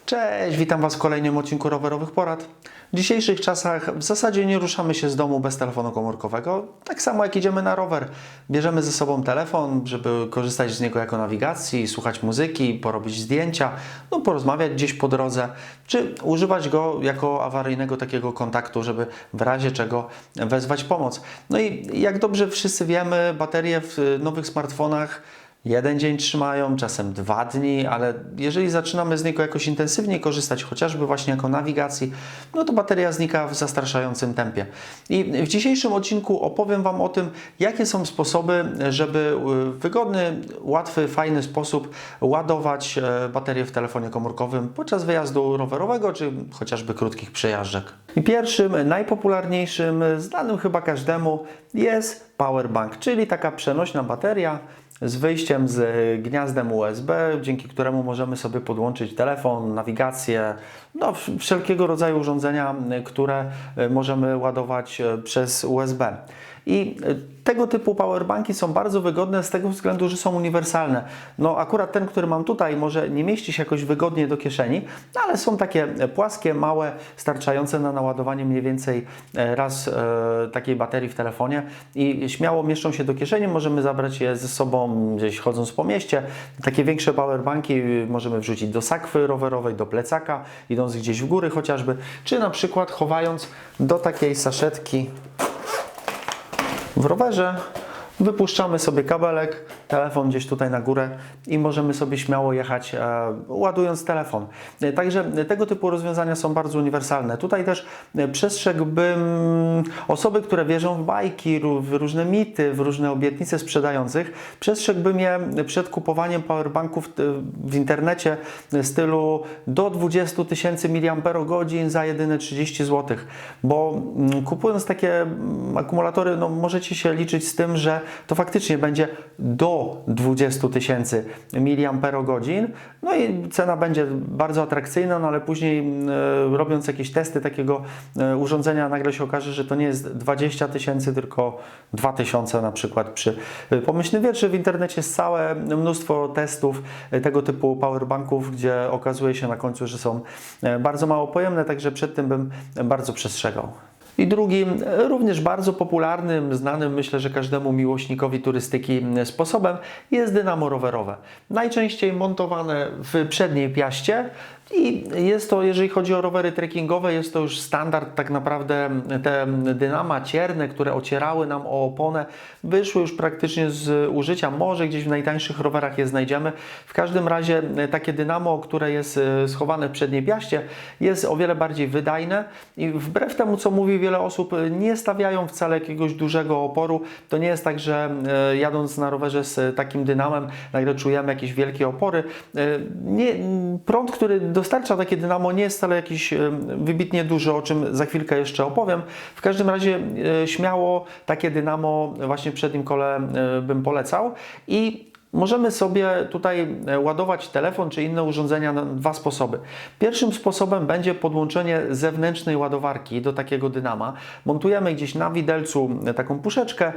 Cześć, witam Was w kolejnym odcinku rowerowych porad. W dzisiejszych czasach w zasadzie nie ruszamy się z domu bez telefonu komórkowego. Tak samo jak idziemy na rower. Bierzemy ze sobą telefon, żeby korzystać z niego jako nawigacji, słuchać muzyki, porobić zdjęcia, porozmawiać gdzieś po drodze, czy używać go jako awaryjnego takiego kontaktu, żeby w razie czego wezwać pomoc. No i jak dobrze wszyscy wiemy, baterie w nowych smartfonach jeden dzień trzymają, czasem 2 dni, ale jeżeli zaczynamy z niego jakoś intensywniej korzystać, chociażby właśnie jako nawigacji, to bateria znika w zastraszającym tempie. I w dzisiejszym odcinku opowiem Wam o tym, jakie są sposoby, żeby w wygodny, łatwy, fajny sposób ładować baterię w telefonie komórkowym podczas wyjazdu rowerowego, czy chociażby krótkich przejażdżek. I pierwszym, najpopularniejszym, znanym chyba każdemu jest powerbank, czyli taka przenośna bateria z wyjściem z gniazdem USB, dzięki któremu możemy sobie podłączyć telefon, nawigację, wszelkiego rodzaju urządzenia, które możemy ładować przez USB. I tego typu powerbanki są bardzo wygodne z tego względu, że są uniwersalne. Akurat ten, który mam tutaj, może nie mieści się jakoś wygodnie do kieszeni, ale są takie płaskie, małe, starczające na naładowanie mniej więcej raz takiej baterii w telefonie i śmiało mieszczą się do kieszeni. Możemy zabrać je ze sobą gdzieś chodząc po mieście. Takie większe powerbanki możemy wrzucić do sakwy rowerowej, do plecaka, idąc gdzieś w góry chociażby, czy na przykład chowając do takiej saszetki w rowerze, wypuszczamy sobie kabelek, telefon gdzieś tutaj na górę i możemy sobie śmiało jechać, ładując telefon. Także tego typu rozwiązania są bardzo uniwersalne. Tutaj też przestrzegłbym osoby, które wierzą w bajki, w różne mity, w różne obietnice sprzedających. Przestrzegłbym je przed kupowaniem powerbanków w internecie stylu do 20 000 mAh za jedyne 30 zł. Bo kupując takie akumulatory, możecie się liczyć z tym, że to faktycznie będzie do 20 000 mAh. I cena będzie bardzo atrakcyjna, ale później robiąc jakieś testy takiego urządzenia, nagle się okaże, że to nie jest 20 000, tylko 2000 na przykład przy pomyślnym wietrze. W internecie jest całe mnóstwo testów tego typu powerbanków, gdzie okazuje się na końcu, że są bardzo mało pojemne, także przed tym bym bardzo przestrzegał. I drugim, również bardzo popularnym, znanym myślę, że każdemu miłośnikowi turystyki sposobem jest dynamo rowerowe. Najczęściej montowane w przedniej piaście i jest to, jeżeli chodzi o rowery trekkingowe, jest to już standard tak naprawdę. Te dynama cierne, które ocierały nam o oponę, wyszły już praktycznie z użycia. Może gdzieś w najtańszych rowerach je znajdziemy. W każdym razie takie dynamo, które jest schowane w przedniej piaście, jest o wiele bardziej wydajne i wbrew temu, co mówi wiele osób, nie stawiają wcale jakiegoś dużego oporu. To nie jest tak, że jadąc na rowerze z takim dynamem nagle czujemy jakieś wielkie opory. Prąd, który dostarcza takie dynamo, nie jest wcale jakiś wybitnie duży, o czym za chwilkę jeszcze opowiem. W każdym razie śmiało takie dynamo właśnie w przednim kole bym polecał i możemy sobie tutaj ładować telefon czy inne urządzenia na 2 sposoby. Pierwszym sposobem będzie podłączenie zewnętrznej ładowarki do takiego dynama. Montujemy gdzieś na widelcu taką puszeczkę,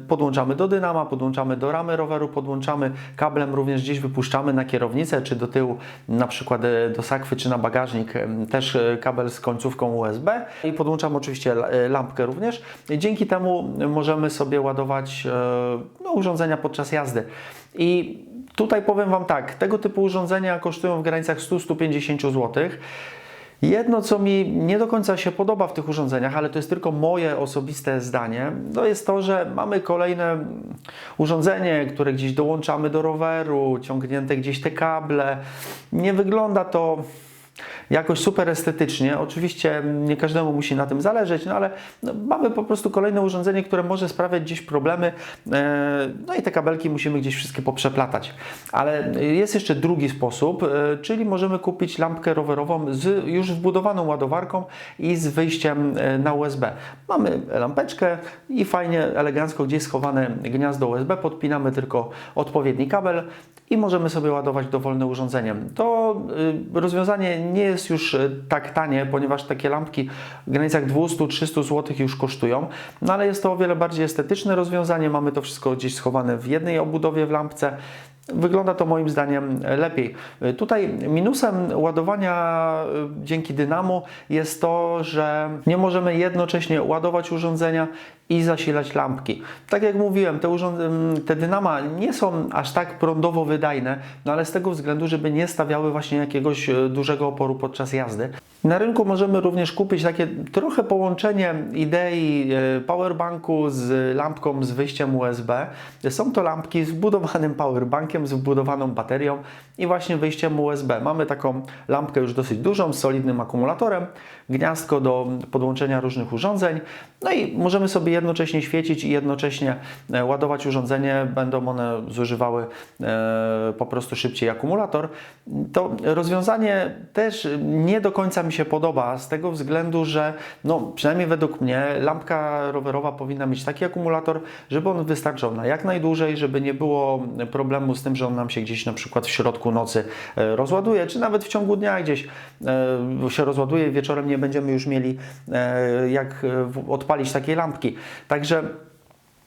podłączamy do dynama, podłączamy do ramy roweru, podłączamy kablem, również gdzieś wypuszczamy na kierownicę czy do tyłu, na przykład do sakwy czy na bagażnik, też kabel z końcówką USB i podłączamy oczywiście lampkę również. Dzięki temu możemy sobie ładować urządzenia podczas jazdy. I tutaj powiem Wam tak, tego typu urządzenia kosztują w granicach 100-150 zł. Jedno, co mi nie do końca się podoba w tych urządzeniach, ale to jest tylko moje osobiste zdanie, to jest to, że mamy kolejne urządzenie, które gdzieś dołączamy do roweru, ciągnięte gdzieś te kable. Nie wygląda to jakoś super estetycznie. Oczywiście nie każdemu musi na tym zależeć, ale mamy po prostu kolejne urządzenie, które może sprawiać gdzieś problemy. I te kabelki musimy gdzieś wszystkie poprzeplatać. Ale jest jeszcze drugi sposób, czyli możemy kupić lampkę rowerową z już wbudowaną ładowarką i z wyjściem na USB. Mamy lampeczkę i fajnie, elegancko gdzieś schowane gniazdo USB, podpinamy tylko odpowiedni kabel i możemy sobie ładować dowolne urządzeniem. To rozwiązanie nie jest już tak tanie, ponieważ takie lampki w granicach 200-300 zł już kosztują, ale jest to o wiele bardziej estetyczne rozwiązanie. Mamy to wszystko gdzieś schowane w jednej obudowie w lampce wygląda to moim zdaniem lepiej. Tutaj minusem ładowania dzięki dynamo jest to, że nie możemy jednocześnie ładować urządzenia i zasilać lampki. Tak jak mówiłem, te dynama nie są aż tak prądowo wydajne, no ale z tego względu, żeby nie stawiały właśnie jakiegoś dużego oporu podczas jazdy. Na rynku możemy również kupić takie trochę połączenie idei powerbanku z lampką z wyjściem USB. Są to lampki z wbudowanym powerbankiem, z wbudowaną baterią i właśnie wyjściem USB. Mamy taką lampkę już dosyć dużą, z solidnym akumulatorem, gniazdko do podłączenia różnych urządzeń, no i możemy sobie jednocześnie świecić i jednocześnie ładować urządzenie, będą one zużywały po prostu szybciej akumulator. To rozwiązanie też nie do końca mi się podoba, z tego względu, że no, przynajmniej według mnie lampka rowerowa powinna mieć taki akumulator, żeby on wystarczał na jak najdłużej, żeby nie było problemu z tym, że on nam się gdzieś na przykład w środku nocy rozładuje, czy nawet w ciągu dnia gdzieś się rozładuje i wieczorem nie będziemy już mieli jak odpalić takiej lampki. Także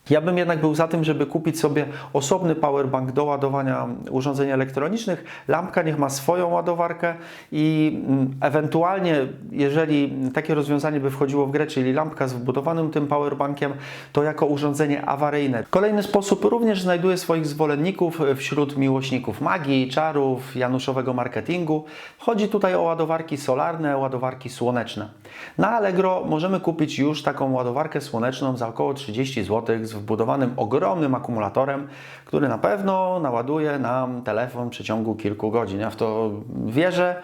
ja bym jednak był za tym, żeby kupić sobie osobny powerbank do ładowania urządzeń elektronicznych. Lampka niech ma swoją ładowarkę i ewentualnie, jeżeli takie rozwiązanie by wchodziło w grę, czyli lampka z wbudowanym tym powerbankiem, to jako urządzenie awaryjne. Kolejny sposób również znajduje swoich zwolenników wśród miłośników magii, czarów, januszowego marketingu. Chodzi tutaj o ładowarki solarne, ładowarki słoneczne. Na Allegro możemy kupić już taką ładowarkę słoneczną za około 30 zł z wbudowanym ogromnym akumulatorem, który na pewno naładuje nam telefon w przeciągu kilku godzin. Ja w to wierzę,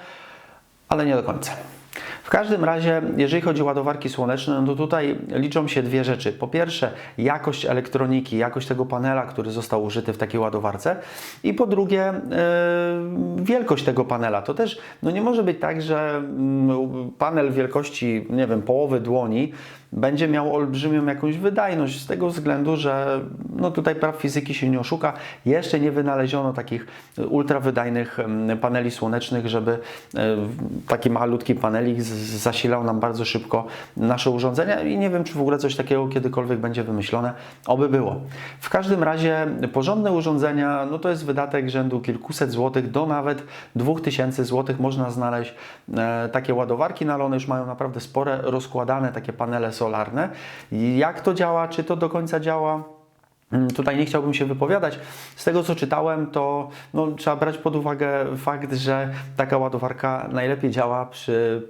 ale nie do końca. W każdym razie, jeżeli chodzi o ładowarki słoneczne, no to tutaj liczą się dwie rzeczy. Po pierwsze, jakość elektroniki, jakość tego panela, który został użyty w takiej ładowarce, i po drugie, wielkość tego panela. To też no nie może być tak, że panel wielkości, nie wiem, połowy dłoni będzie miał olbrzymią jakąś wydajność z tego względu, że no tutaj praw fizyki się nie oszuka. Jeszcze nie wynaleziono takich ultrawydajnych paneli słonecznych, żeby taki malutki panelik zasilał nam bardzo szybko nasze urządzenia i nie wiem, czy w ogóle coś takiego kiedykolwiek będzie wymyślone. Oby było. W każdym razie porządne urządzenia, no to jest wydatek rzędu kilkuset złotych do nawet 2000 złotych. Można znaleźć takie ładowarki, no ale one już mają naprawdę spore, rozkładane takie panele solarne. Jak to działa? Czy to do końca działa? Tutaj nie chciałbym się wypowiadać. Z tego, co czytałem, to no, trzeba brać pod uwagę fakt, że taka ładowarka najlepiej działa przy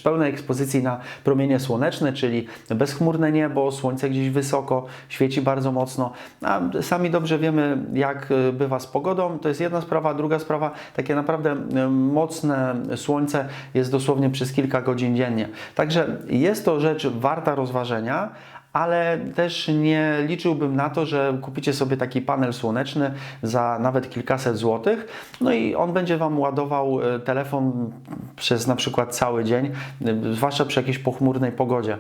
pełnej ekspozycji na promienie słoneczne, czyli bezchmurne niebo, słońce gdzieś wysoko, świeci bardzo mocno. A sami dobrze wiemy, jak bywa z pogodą. To jest jedna sprawa. Druga sprawa, takie naprawdę mocne słońce jest dosłownie przez kilka godzin dziennie. Także jest to rzecz warta rozważenia, ale też nie liczyłbym na to, że kupicie sobie taki panel słoneczny za nawet kilkaset złotych, no i on będzie Wam ładował telefon przez na przykład cały dzień, zwłaszcza przy jakiejś pochmurnej pogodzie.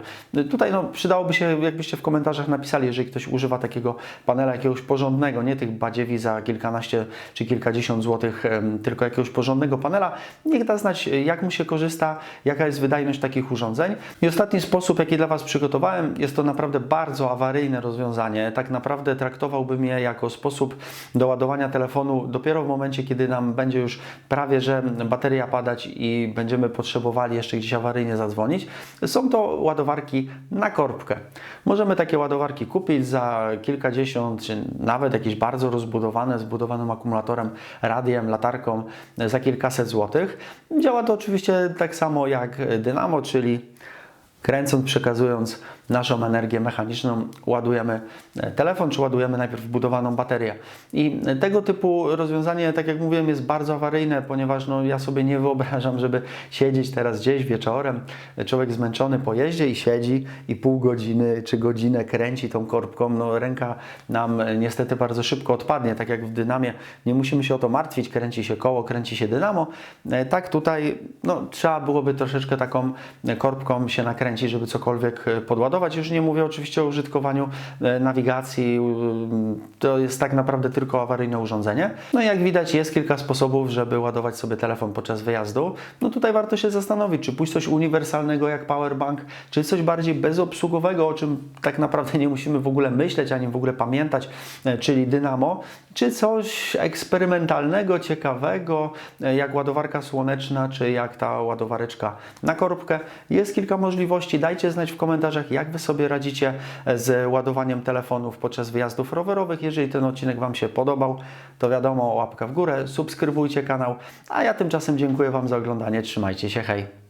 Tutaj no, przydałoby się, jakbyście w komentarzach napisali, jeżeli ktoś używa takiego panela jakiegoś porządnego, nie tych badziewi za kilkanaście czy kilkadziesiąt złotych, tylko jakiegoś porządnego panela. Niech da znać, jak mu się korzysta, jaka jest wydajność takich urządzeń. I ostatni sposób, jaki dla Was przygotowałem, jest to naprawdę bardzo awaryjne rozwiązanie. Tak naprawdę traktowałbym je jako sposób do ładowania telefonu dopiero w momencie, kiedy nam będzie już prawie że bateria padać i będziemy potrzebowali jeszcze gdzieś awaryjnie zadzwonić. Są to ładowarki na korbkę. Możemy takie ładowarki kupić za kilkadziesiąt, czy nawet jakieś bardzo rozbudowane, zbudowanym akumulatorem, radiem, latarką za kilkaset złotych. Działa to oczywiście tak samo jak dynamo, czyli kręcąc, przekazując naszą energię mechaniczną, ładujemy telefon, czy ładujemy najpierw wbudowaną baterię. I tego typu rozwiązanie, tak jak mówiłem, jest bardzo awaryjne, ponieważ no, ja sobie nie wyobrażam, żeby siedzieć teraz gdzieś wieczorem, człowiek zmęczony po jeździe i siedzi i pół godziny czy godzinę kręci tą korbką. No, ręka nam niestety bardzo szybko odpadnie, tak jak w dynamie. Nie musimy się o to martwić, kręci się koło, kręci się dynamo. Tak tutaj no, trzeba byłoby troszeczkę taką korbką się nakręcić, żeby cokolwiek podładować. ładować. Już nie mówię oczywiście o użytkowaniu nawigacji, to jest tak naprawdę tylko awaryjne urządzenie. No i jak widać jest kilka sposobów, żeby ładować sobie telefon podczas wyjazdu. No tutaj warto się zastanowić, czy pójść coś uniwersalnego jak powerbank, czy coś bardziej bezobsługowego, o czym tak naprawdę nie musimy w ogóle myśleć, ani w ogóle pamiętać, czyli dynamo, czy coś eksperymentalnego, ciekawego, jak ładowarka słoneczna, czy jak ta ładowareczka na korbkę. Jest kilka możliwości. Dajcie znać w komentarzach, jak Wy sobie radzicie z ładowaniem telefonów podczas wyjazdów rowerowych. Jeżeli ten odcinek Wam się podobał, to wiadomo, łapka w górę, subskrybujcie kanał, a ja tymczasem dziękuję Wam za oglądanie. Trzymajcie się, hej!